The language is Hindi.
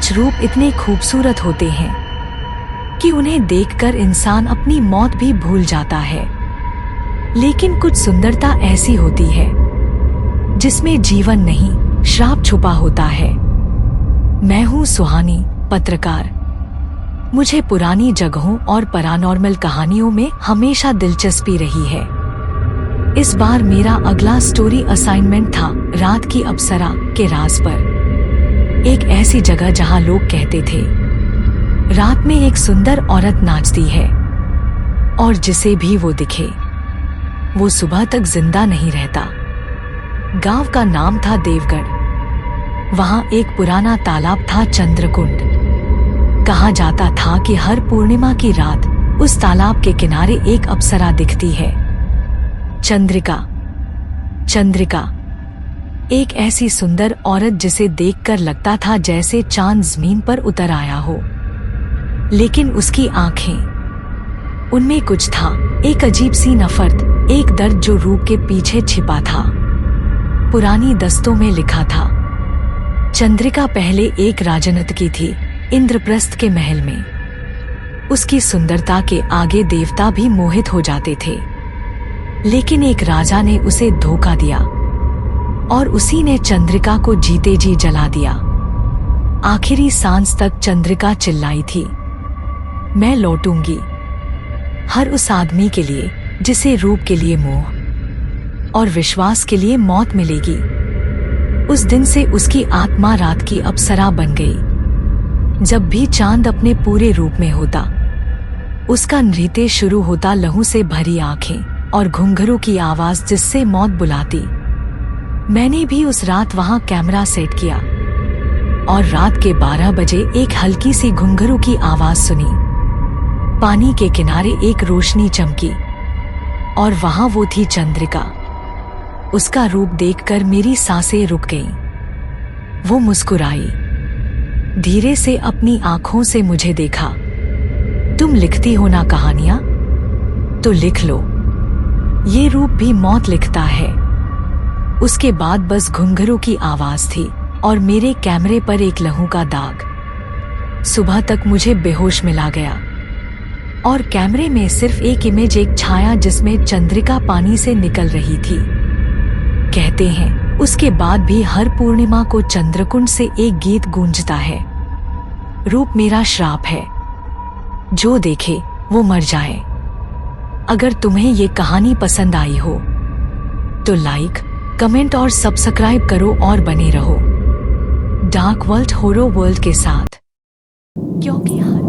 कुछ रूप इतने खूबसूरत होते हैं कि उन्हें देखकर इंसान अपनी मौत भी भूल जाता है। लेकिन कुछ सुंदरता ऐसी होती है जिसमें जीवन नहीं, श्राप छुपा होता है। मैं हूँ सुहानी, पत्रकार। मुझे पुरानी जगहों और पैरानॉर्मल कहानियों में हमेशा दिलचस्पी रही है। इस बार मेरा अगला स्टोरी असाइनमेंट था रात की अप्सरा के राज पर। एक ऐसी जगह जहां लोग कहते थे रात में एक सुंदर औरत नाचती है और जिसे भी वो दिखे वो सुबह तक जिंदा नहीं रहता। गांव का नाम था देवगढ़। वहां एक पुराना तालाब था, चंद्रकुंड। कहा जाता था कि हर पूर्णिमा की रात उस तालाब के किनारे एक अप्सरा दिखती है। चंद्रिका। चंद्रिका एक ऐसी सुंदर औरत जिसे देखकर लगता था जैसे चांद जमीन पर उतर आया हो। लेकिन उसकी आंखें, उनमें कुछ था, एक अजीब सी नफरत, एक दर्द जो रूप के पीछे छिपा था। पुरानी दस्तों में लिखा था, चंद्रिका पहले एक राजनर्तकी थी, इंद्रप्रस्थ के महल में। उसकी सुंदरता के आगे देवता भी मोहित हो जाते थे। लेकिन एक राजा ने उसे धोखा दिया और उसी ने चंद्रिका को जीते जी जला दिया। आखिरी सांस तक चंद्रिका चिल्लाई थी, मैं लौटूंगी। हर उस आदमी के लिए जिसे रूप के लिए मोह और विश्वास के लिए मौत मिलेगी। उस दिन से उसकी आत्मा रात की अप्सरा बन गई। जब भी चांद अपने पूरे रूप में होता, उसका नृत्य शुरू होता, लहू से भरी आंखें और घुंघरू की आवाज जिससे मौत बुलाती। मैंने भी उस रात वहां कैमरा सेट किया और रात के 12 बजे एक हल्की सी घुंघरू की आवाज सुनी। पानी के किनारे एक रोशनी चमकी और वहां वो थी चंद्रिका। उसका रूप देखकर मेरी सांसें रुक गईं। वो मुस्कुराई, धीरे से अपनी आंखों से मुझे देखा। तुम लिखती हो ना कहानियां, तो लिख लो। ये रूप भी मौत लिखता है। उसके बाद बस घुंघरू की आवाज थी और मेरे कैमरे पर एक लहू का दाग। सुबह तक मुझे बेहोश मिला गया और कैमरे में सिर्फ एक इमेज, एक छाया जिसमें चंद्रिका पानी से निकल रही थी। कहते हैं उसके बाद भी हर पूर्णिमा को चंद्रकुंड से एक गीत गूंजता है, रूप मेरा श्राप है, जो देखे वो मर जाए। अगर तुम्हें ये कहानी पसंद आई हो तो लाइक, कमेंट और सब्सक्राइब करो और बने रहो डार्क वर्ल्ड हॉरर वर्ल्ड के साथ, क्योंकि हर